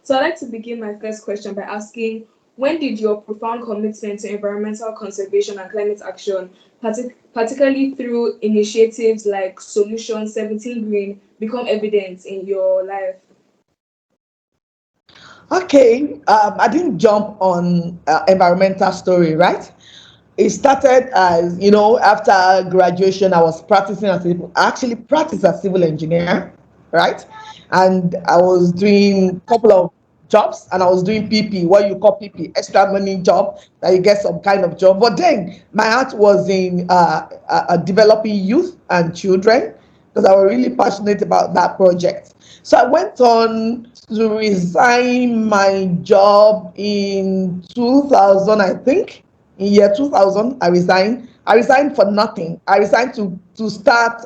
So I'd like to begin my first question by asking, when did your profound commitment to environmental conservation and climate action, particularly through initiatives like Solution 17 Green, become evident in your life? Okay, I didn't jump on environmental story, right? It started as, after graduation, I was practicing I actually practiced as civil engineer, right? And I was doing a couple of jobs, and I was doing PP, what you call PP, extra money job, that you get some kind of job. But then my heart was in developing youth and children, because I was really passionate about that project. So I went on to resign my job in 2000, I think. In year 2000, I resigned. I resigned for nothing. I resigned to start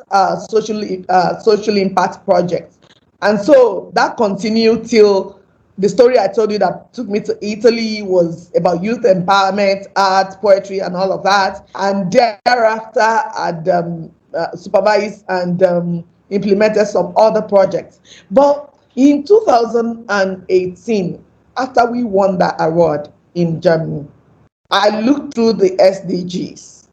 social impact projects. And so that continued till the story I told you that took me to Italy was about youth empowerment, art, poetry, and all of that. And thereafter, I'd supervised and implemented some other projects. But in 2018, after we won that award in Germany, I looked through the SDGs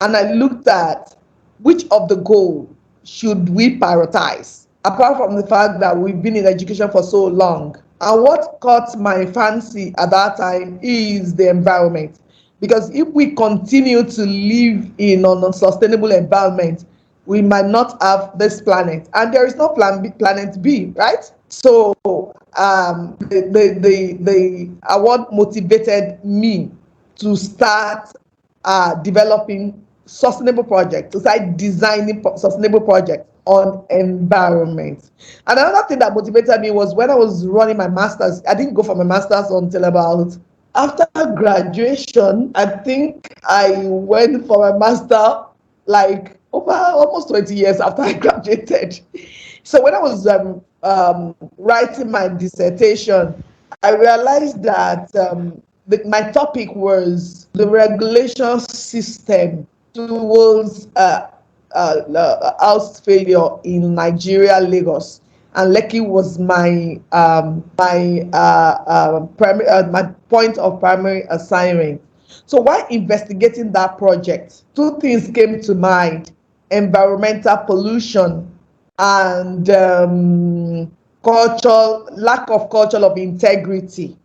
and I looked at which of the goals should we prioritize, apart from the fact that we've been in education for so long. And what caught my fancy at that time is the environment. Because if we continue to live in an unsustainable environment, we might not have this planet. And there is no planet B, right? So the award motivated me to start developing sustainable projects, to start designing sustainable projects on environment. And another thing that motivated me was when I was running my master's. I didn't go for my master's until about after graduation. I think I went for my master like over almost 20 years after I graduated. So when I was writing my dissertation, I realized that my topic was the regulation system towards house failure in Nigeria, Lagos, and Lekki was my point of primary assignment. So while investigating that project, two things came to mind: environmental pollution and lack of culture of integrity.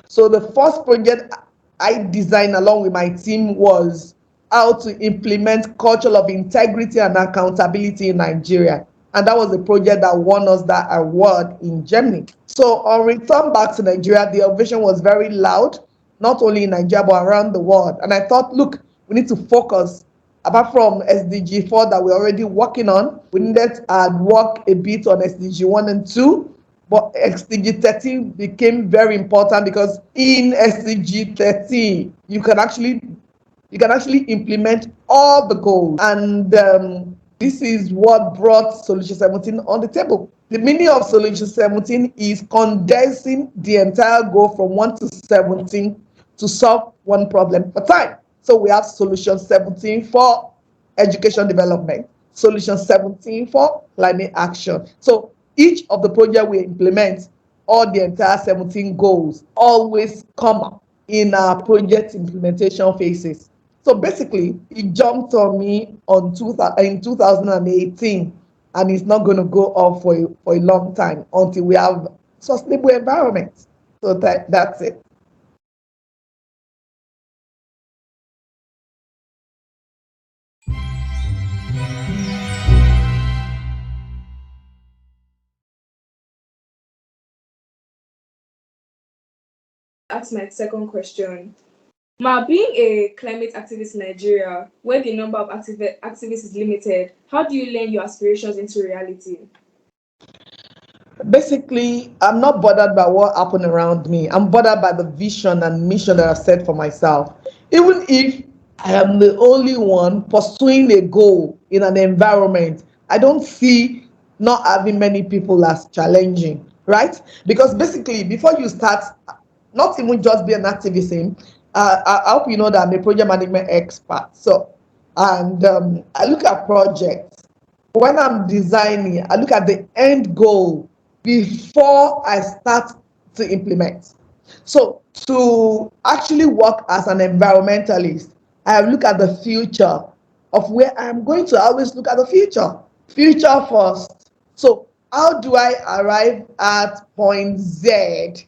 So the first project I designed along with my team was how to implement culture of integrity and accountability in Nigeria. And that was the project that won us that award in Germany. So on return back to Nigeria, the ovation was very loud, not only in Nigeria, but around the world. And I thought, look, we need to focus. Apart from SDG 4 that we're already working on, we needed to work a bit on SDG 1 and 2. But SDG 13 became very important because in SDG 13, you can actually implement all the goals. And this is what brought Solution 17 on the table. The meaning of Solution 17 is condensing the entire goal from 1 to 17 to solve one problem at a time. So we have Solution 17 for education development, Solution 17 for climate action. So each of the projects we implement, all the entire 17 goals always come up in our project implementation phases. So basically, it jumped on me in 2018, and it's not going to go off for a long time until we have sustainable environment. So that's it. Ask my second question. Ma, being a climate activist in Nigeria, where the number of activists is limited, how do you learn your aspirations into reality? Basically, I'm not bothered by what happened around me. I'm bothered by the vision and mission that I've set for myself. Even if I am the only one pursuing a goal in an environment, I don't see not having many people as challenging, right? Because basically, before you start, not even just be an activism, I hope you know that I'm a project management expert. So, and I look at projects. When I'm designing, I look at the end goal before I start to implement. So to actually work as an environmentalist, I have looked at the future of where I'm going to always look at the future. Future first. So how do I arrive at point Z?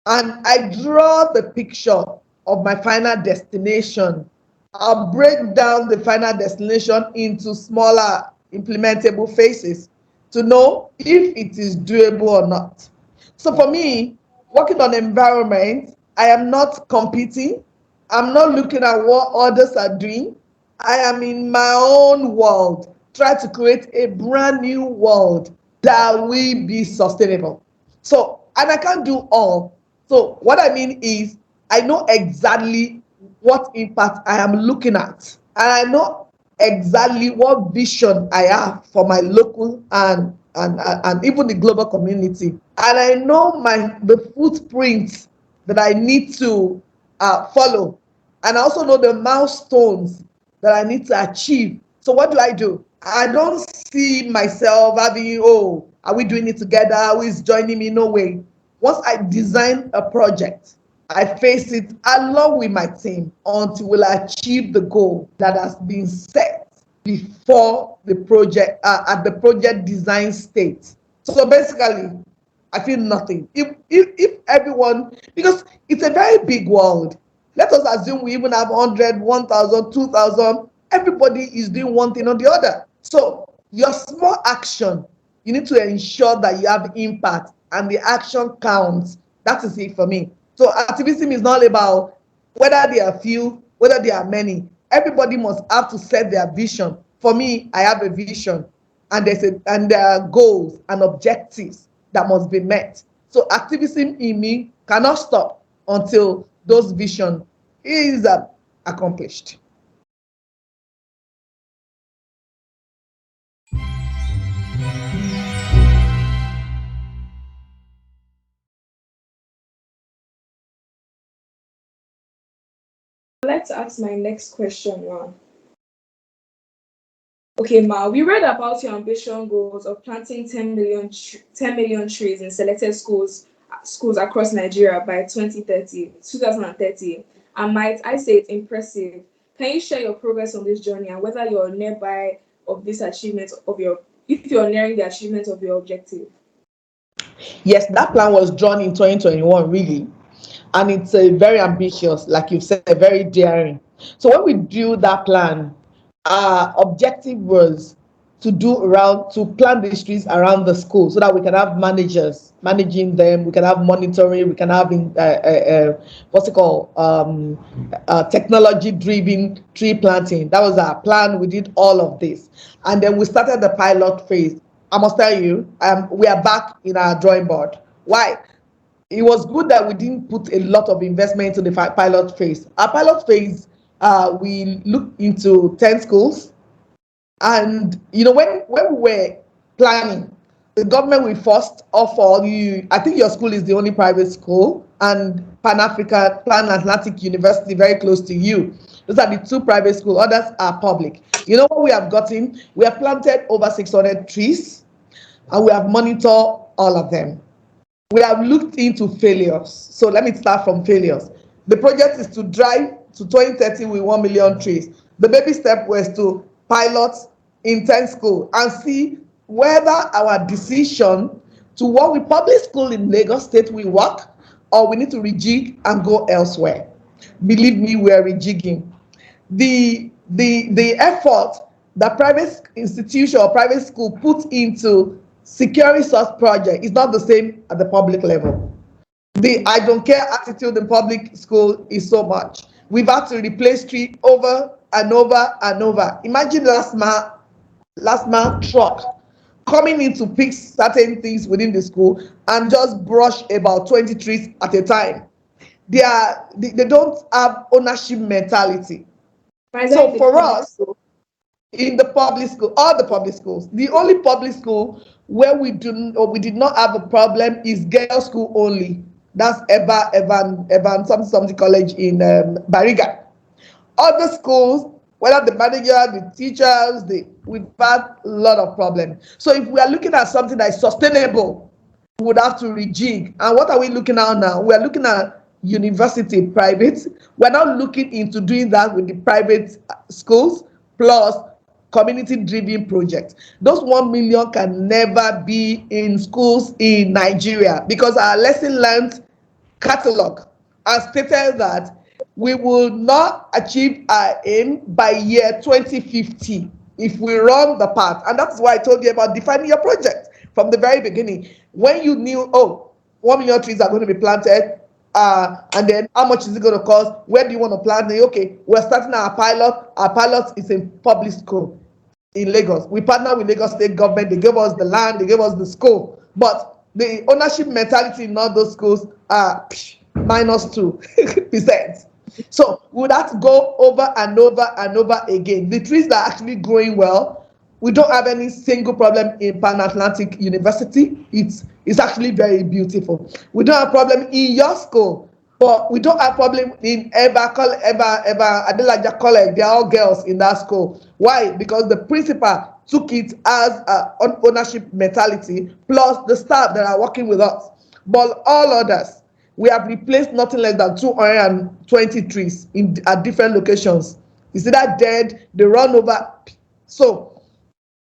And I draw the picture of my final destination. I'll break down the final destination into smaller implementable phases to know if it is doable or not. So for me, working on environment, I am not competing. I'm not looking at what others are doing. I am in my own world, try to create a brand new world that will be sustainable. So, and I can't do all. So, what I mean is, I know exactly what impact I am looking at, and I know exactly what vision I have for my local and even the global community. And I know the footprints that I need to follow, and I also know the milestones that I need to achieve. So what do? I don't see myself having, oh, are we doing it together? Who is joining me? No way. Once I design a project, I face it along with my team until we'll achieve the goal that has been set before the project, at the project design state. So basically, I feel nothing. If everyone, because it's a very big world. Let us assume we even have 100, 1,000, 2,000. Everybody is doing one thing or the other. So your small action, you need to ensure that you have impact and the action counts. That is it for me. So activism is not about whether there are few, whether there are many. Everybody must have to set their vision. For me, I have a vision, and there are goals and objectives that must be met. So activism in me cannot stop until those vision is accomplished. I'd like to ask my next question now. Okay, Ma, we read about your ambition goals of planting 10 million trees in selected schools across Nigeria by 2030. And might I say it's impressive. Can you share your progress on this journey and whether you're nearby of this achievement of your if you're nearing the achievement of your objective? Yes, that plan was drawn in 2021, really. And it's a very ambitious, like you've said, very daring. So when we do that plan, our objective was to plan the streets around the school so that we can have managers managing them, we can have monitoring, we can have what's it called, technology driven tree planting. That was our plan. We did all of this, and then we started the pilot phase. I must tell you, we are back in our drawing board. Why? It was good that we didn't put a lot of investment into the pilot phase. Our pilot phase, we looked into 10 schools. And when we were planning, the government will first offer you, I think your school is the only private school, and Pan Atlantic University very close to you. Those are the two private schools, others are public. You know what we have gotten? We have planted over 600 trees, and we have monitored all of them. We have looked into failures. So let me start from failures. The project is to drive to 2030 with 1 million trees. The baby step was to pilot in 10 schools and see whether our decision to work with public school in Lagos State will work, or we need to rejig and go elsewhere. Believe me, we are rejigging. The effort that private institution or private school put into securing such project is not the same at the public level. The I don't care attitude in public school is so much. We've had to replace tree over and over and over. Imagine last man truck coming in to pick certain things within the school and just brush about 20 trees at a time. They don't have ownership mentality. Either So in the for public us, school. in the public school, all the public schools, the only public school where we did not have a problem is girls' school only. That's Evan something college in Bariga. Other schools, whether the manager, the teachers, we've had a lot of problems. So if we are looking at something that is sustainable, would have to rejig. And what are we looking at now? We are looking at university private. We're now looking into doing that with the private schools plus community driven projects. Those 1 million can never be in schools in Nigeria because our lesson learned catalog has stated that we will not achieve our aim by year 2050 if we run the path. And that's why I told you about defining your project from the very beginning. When you knew, oh, 1 million trees are going to be planted, and then how much is it going to cost? Where do you want to plant? Okay, we're starting our pilot. Our pilot is in public school in Lagos. We partner with Lagos State government. They gave us the land, they gave us the school. But the ownership mentality in all those schools are -2%. So we would have to go over and over and over again. The trees that are actually growing well, we don't have any single problem in Pan Atlantic University. It's actually very beautiful. We don't have problem in your school, but we don't have problem in ever Adelaja College. They are all girls in that school. Why? Because the principal took it as an ownership mentality, plus the staff that are working with us. But all others, we have replaced nothing less than 220 trees at different locations. You see that dead, they run over. So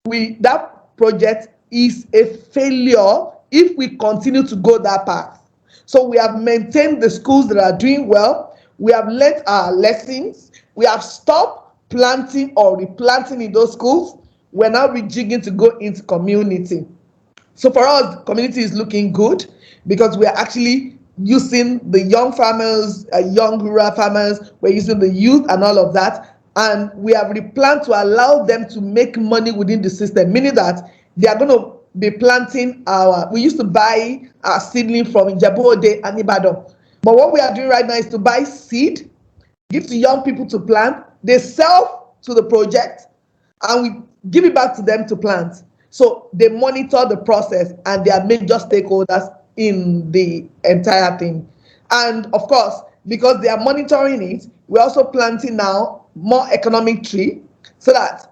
that project is a failure if we continue to go that path. So we have maintained the schools that are doing well. We have learned our lessons. We have stopped planting or replanting in those schools. We're now rejigging to go into community. So for us, community is looking good because we are actually using the young farmers, young rural farmers, we're using the youth and all of that. And we have replanned to allow them to make money within the system, meaning that they are going to be planting we used to buy our seedling from Ijebu Ode and Ibadan. But what we are doing right now is to buy seed, give to young people to plant, they sell to the project, and we give it back to them to plant. So they monitor the process and they are major stakeholders in the entire thing. And of course, because they are monitoring it, we're also planting now more economic tree so that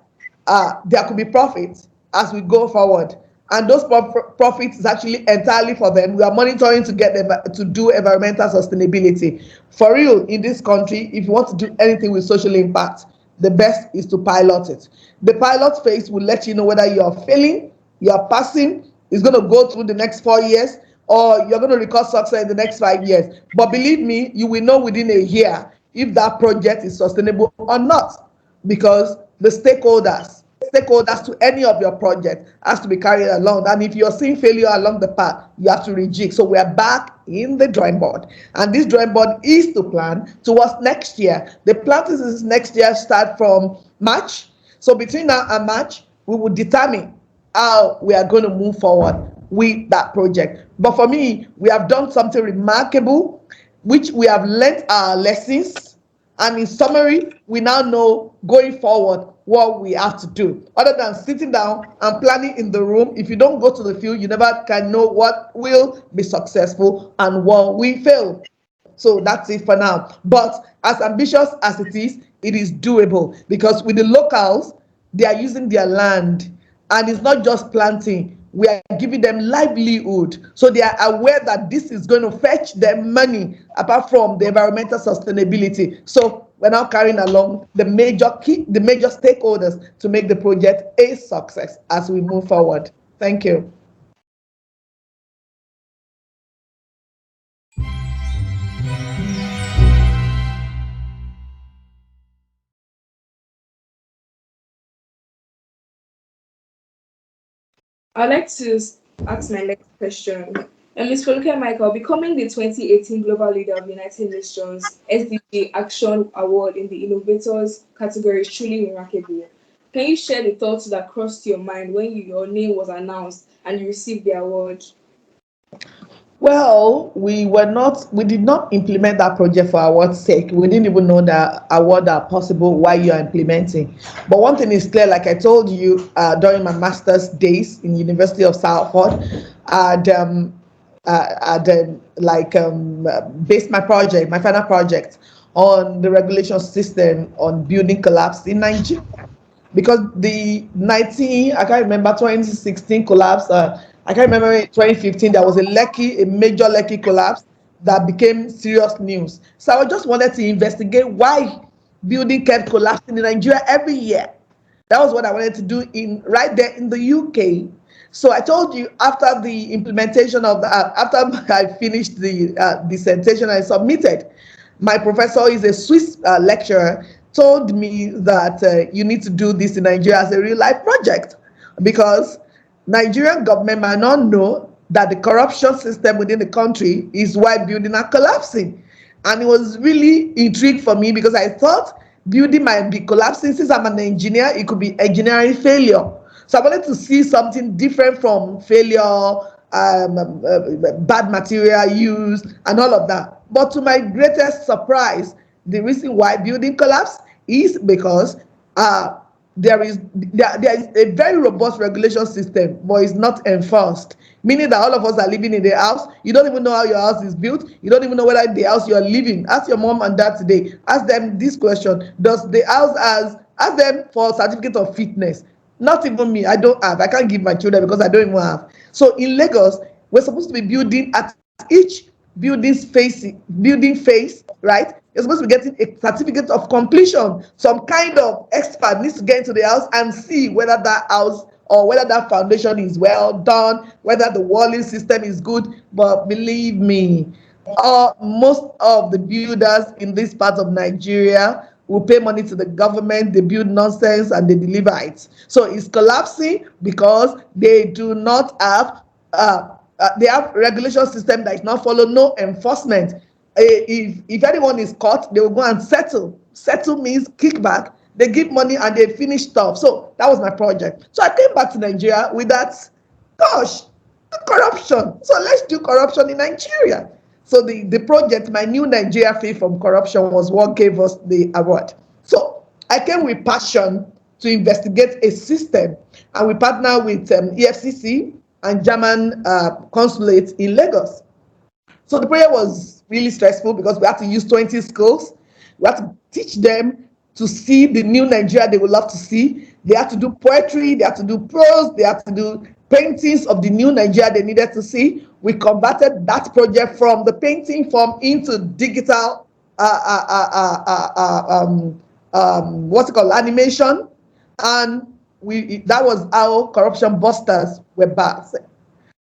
there could be profits as we go forward. And those profits is actually entirely for them. We are monitoring to get them to do environmental sustainability. For real, in this country, if you want to do anything with social impact, the best is to pilot it. The pilot phase will let you know whether you are failing, you are passing, it's going to go through the next 4 years, or you're going to record success in the next 5 years. But believe me, you will know within a year if that project is sustainable or not, because the stakeholders to any of your project has to be carried along. And if you're seeing failure along the path, you have to rejig. So we are back in the drawing board. And this drawing board is to plan towards next year. The planting is next year start from March. So between now and March, we will determine how we are going to move forward with that project. But for me, we have done something remarkable, which we have learned our lessons. And in summary, we now know going forward what we have to do. Other than sitting down and planning in the room, if you don't go to the field, you never can know what will be successful and what will fail. So that's it for now. But as ambitious as it is doable because with the locals, they are using their land and it's not just planting. We are giving them livelihood. So they are aware that this is going to fetch them money apart from the environmental sustainability. So we're now carrying along the major stakeholders to make the project a success as we move forward. Thank you. I'd like to ask my next question. Ms. Foluke Micheal, becoming the 2018 Global Leader of the United Nations SDG Action Award in the Innovators category is truly remarkable. Can you share the thoughts that crossed your mind when your name was announced and you received the award? Well, we did not implement that project for award's sake. We didn't even know that award are possible while you are implementing. But one thing is clear, like I told you during my master's days in University of Salford, based my final project on the regulation system on building collapse in Nigeria. Because the 19, I can't remember, 2016 collapse, I can't remember in 2015 there was a major Lekki collapse that became serious news. So I just wanted to investigate why building kept collapsing in Nigeria every year. That was what I wanted to do in right there in the UK. So I told you after the implementation of the after I finished the dissertation I submitted, my professor is a Swiss lecturer, told me that you need to do this in Nigeria as a real life project because Nigerian government might not know that the corruption system within the country is why buildings are collapsing. And it was really intrigued for me because I thought building might be collapsing. Since I'm an engineer, it could be engineering failure. So I wanted to see something different from failure, bad material use, and all of that. But to my greatest surprise, the reason why building collapse is because there is a very robust regulation system, but it's not enforced. Meaning that all of us are living in the house. You don't even know how your house is built. You don't even know whether the house you are living. Ask your mom and dad today. Ask them this question: does the house has ask them for certificate of fitness? Not even me. I don't have. I can't give my children because I don't even have. So in Lagos, we're supposed to be building at each building phase, right? You're supposed to be getting a certificate of completion. Some kind of expert needs to get into the house and see whether that house or whether that foundation is well done, whether the walling system is good. But believe me, most of the builders in this part of Nigeria will pay money to the government, they build nonsense and they deliver it. So it's collapsing because they do not have they have regulation system that is not followed, no enforcement. If anyone is caught, they will go and settle. Settle means kickback. They give money and they finish stuff. So that was my project. So I came back to Nigeria with that. Gosh, corruption. So let's do corruption in Nigeria. So the project, my new Nigeria Free from Corruption, was what gave us the award. So I came with passion to investigate a system, and we partnered with EFCC and German consulate in Lagos. So the project was really stressful because we had to use 20 schools. We had to teach them to see the new Nigeria they would love to see. They had to do poetry, they had to do prose, they had to do paintings of the new Nigeria they needed to see. We converted that project from the painting form into digital, what's it called, animation. And that was how Corruption Busters were backed.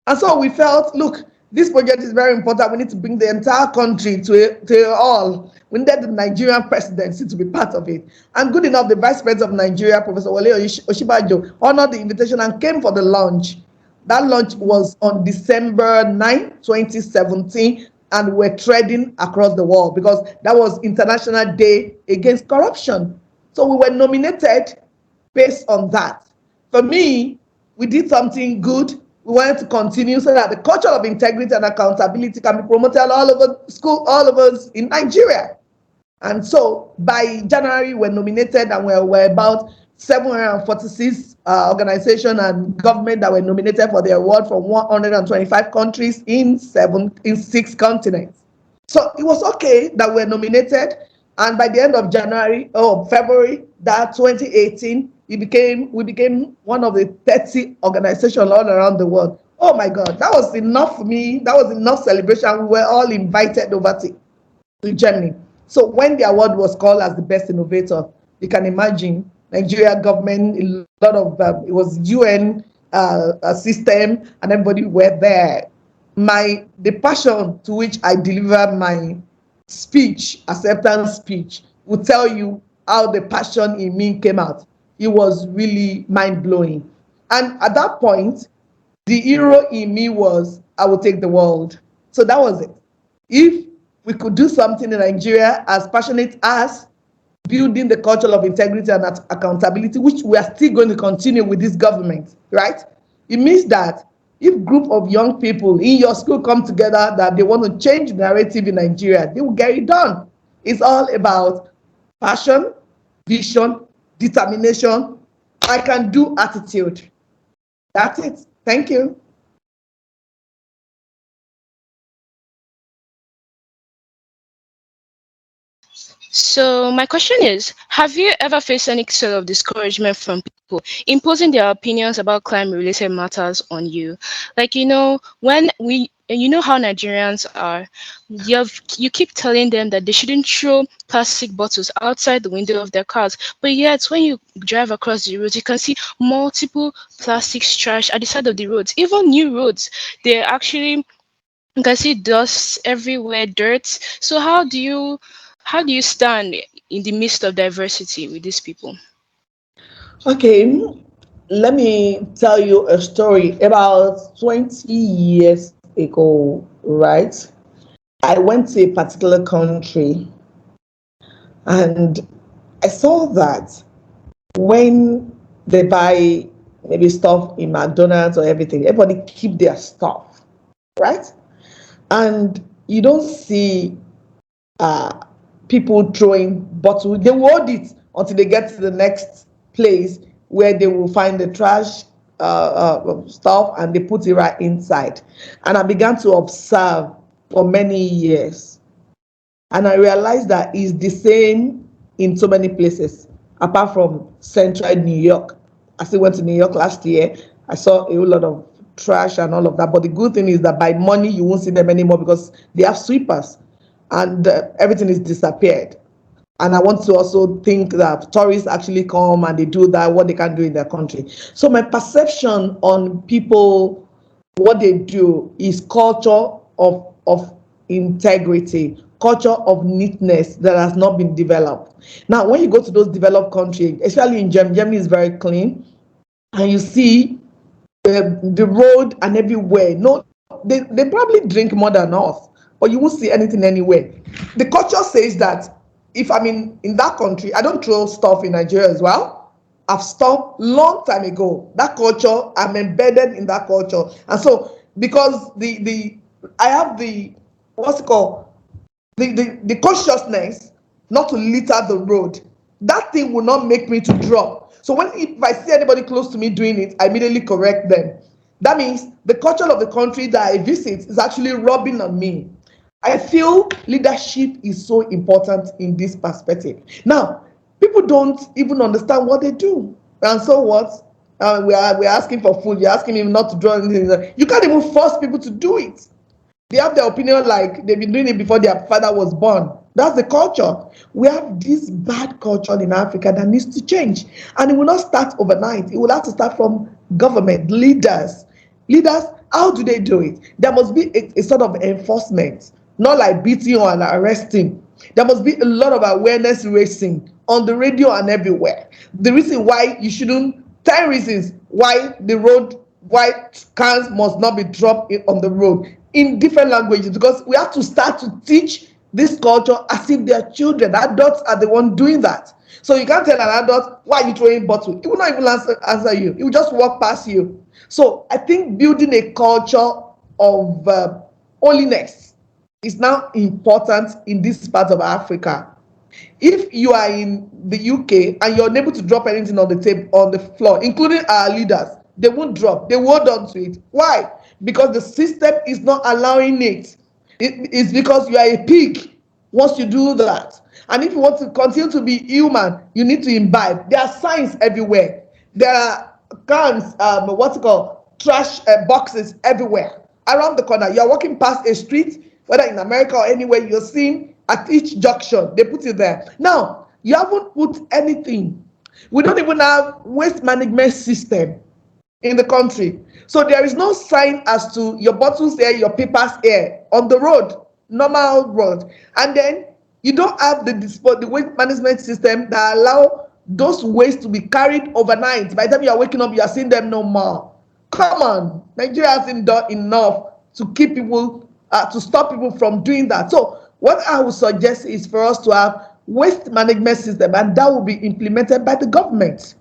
And so we felt, look, this project is very important. We need to bring the entire country to all. We needed the Nigerian presidency to be part of it. And good enough, the Vice President of Nigeria, Professor Wale Oshibajo, honored the invitation and came for the launch. That launch was on December 9, 2017, and we're trading across the world because that was International Day Against Corruption. So we were nominated based on that. For me, we did something good. We wanted to continue so that the culture of integrity and accountability can be promoted all over school, all of us in Nigeria. And so by January, we're nominated, and we're about 746 organizations and government that were nominated for the award from 125 countries in 6 continents. So it was okay that we're nominated. And by the end of February, that 2018, we became one of the 30 organizations all around the world. Oh my God, that was enough for me. That was enough celebration. We were all invited over to Germany. So when the award was called as the best innovator, you can imagine Nigeria government, a lot of it was UN system, and everybody were there. The passion to which I deliver my speech, acceptance speech, will tell you how the passion in me came out. It was really mind-blowing. And at that point, the hero in me was, I will take the world. So that was it. If we could do something in Nigeria as passionate as building the culture of integrity and accountability, which we are still going to continue with this government, right? It means that if group of young people in your school come together that they want to change the narrative in Nigeria, they will get it done. It's all about passion, vision, determination, I can do attitude. That's it. Thank you. So my question is, have you ever faced any sort of discouragement from people imposing their opinions about climate related matters on you? Like, when you know how Nigerians are, you keep telling them that they shouldn't throw plastic bottles outside the window of their cars, but yet when you drive across the roads, you can see multiple plastic trash at the side of the roads. Even new roads, they're actually, you can see dust everywhere, dirt. So how do you stand in the midst of diversity with these people? Okay, let me tell you a story. About 20 years ago, right? I went to a particular country and I saw that when they buy maybe stuff in McDonald's or everything, everybody keep their stuff, right? And you don't see uh, people throwing bottles. They will hold it until they get to the next place where they will find the trash stuff and they put it right inside. And I began to observe for many years. And I realized that it's the same in so many places, apart from central New York. I still went to New York last year. I saw a whole lot of trash and all of that. But the good thing is that by morning, you won't see them anymore because they have sweepers and everything is disappeared. And I want to also think that tourists actually come and they do that, what they can do in their country. So my perception on people, what they do is culture of integrity, culture of neatness that has not been developed. Now, when you go to those developed countries, especially in Germany, Germany is very clean, and you see the road and everywhere. No, they probably drink more than us, but you won't see anything anywhere. The culture says that if I'm in that country, I don't throw stuff in Nigeria as well. I've stopped long time ago. That culture, I'm embedded in that culture. And so because the I have the what's it called? The consciousness not to litter the road, that thing will not make me to drop. So when if I see anybody close to me doing it, I immediately correct them. That means the culture of the country that I visit is actually rubbing on me. I feel leadership is so important in this perspective. Now, people don't even understand what they do. And so what? We're asking for food. You're asking him not to draw anything. You can't even force people to do it. They have their opinion like they've been doing it before their father was born. That's the culture. We have this bad culture in Africa that needs to change. And it will not start overnight. It will have to start from government, leaders. Leaders, how do they do it? There must be a sort of enforcement, not like beating or arresting. There must be a lot of awareness raising on the radio and everywhere. The reason why you shouldn't, 10 reasons why the road, why cans must not be dropped on the road in different languages, because we have to start to teach this culture as if they're children. Adults are the one doing that. So you can't tell an adult, why are you throwing bottle? He will not even answer you. He will just walk past you. So I think building a culture of holiness is now important in this part of Africa. If you are in the UK and you're unable to drop anything on the table, on the floor, including our leaders, they won't drop. They hold on to it. Why? Because the system is not allowing it. It's because you are a pig once you do that. And if you want to continue to be human, you need to imbibe. There are signs everywhere. There are cans, what's it called, trash boxes everywhere. Around the corner, you're walking past a street, whether in America or anywhere, you're seeing at each junction, they put it there. Now, you haven't put anything. We don't even have waste management system in the country. So there is no sign as to your bottles here, your papers here on the road, normal road. And then you don't have the waste management system that allow those waste to be carried overnight. By the time you are waking up, you are seeing them no more. Come on, Nigeria hasn't done enough to keep people, to stop people from doing that. So what I would suggest is for us to have waste management system, and that will be implemented by the government.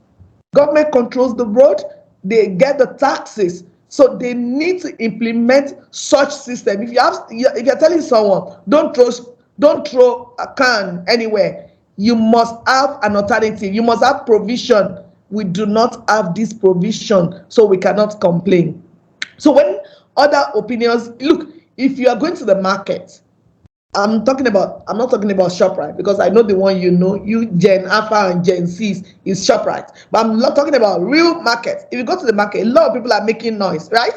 Government controls the road, they get the taxes, so they need to implement such system. If you're telling someone don't throw a can anywhere, you must have an alternative. You must have provision. We do not have this provision, so we cannot complain. So when other opinions, look, if you are going to the market I'm not talking about ShopRite, because I know the one, you Gen Alpha and Gen C is ShopRite. But I'm not talking about real market. If you go to the market, a lot of people are making noise, right?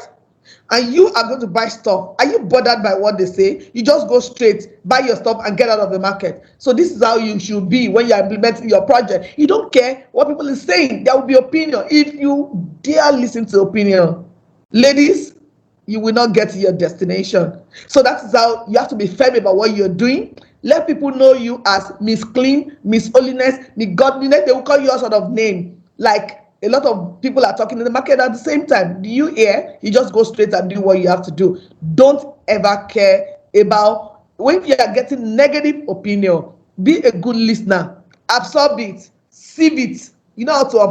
And you are going to buy stuff. Are you bothered by what they say? You just go straight, buy your stuff, and get out of the market. So this is how you should be when you're implementing your project. You don't care what people are saying. There will be opinion. If you dare listen to opinion, ladies, you will not get to your destination. So that is how you have to be firm about what you're doing. Let people know you as Miss Clean, Miss Holiness, Miss Godliness. They will call you a sort of name. Like a lot of people are talking in the market at the same time. Do you hear? You just go straight and do what you have to do. Don't ever care about when you are getting negative opinion. Be a good listener. Absorb it. Sieve it. You know how to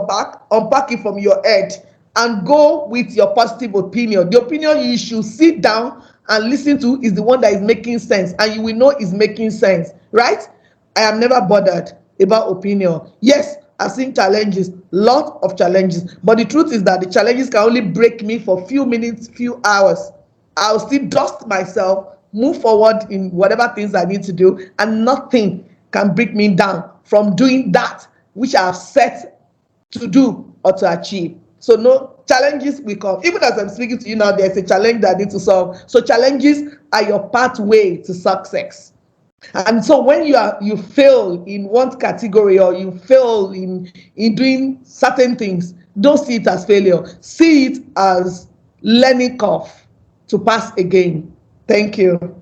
unpack it from your head, and go with your positive opinion. The opinion you should sit down and listen to is the one that is making sense, and you will know is making sense, right? I am never bothered about opinion. Yes, I've seen challenges, lot of challenges, but the truth is that the challenges can only break me for few minutes, few hours. I'll still dust myself, move forward in whatever things I need to do, and nothing can break me down from doing that which I have set to do or to achieve. So no, challenges will come. Even as I'm speaking to you now, there's a challenge that I need to solve. So challenges are your pathway to success. And so when you fail in one category, or you fail in doing certain things, don't see it as failure. See it as learning curve to pass again. Thank you.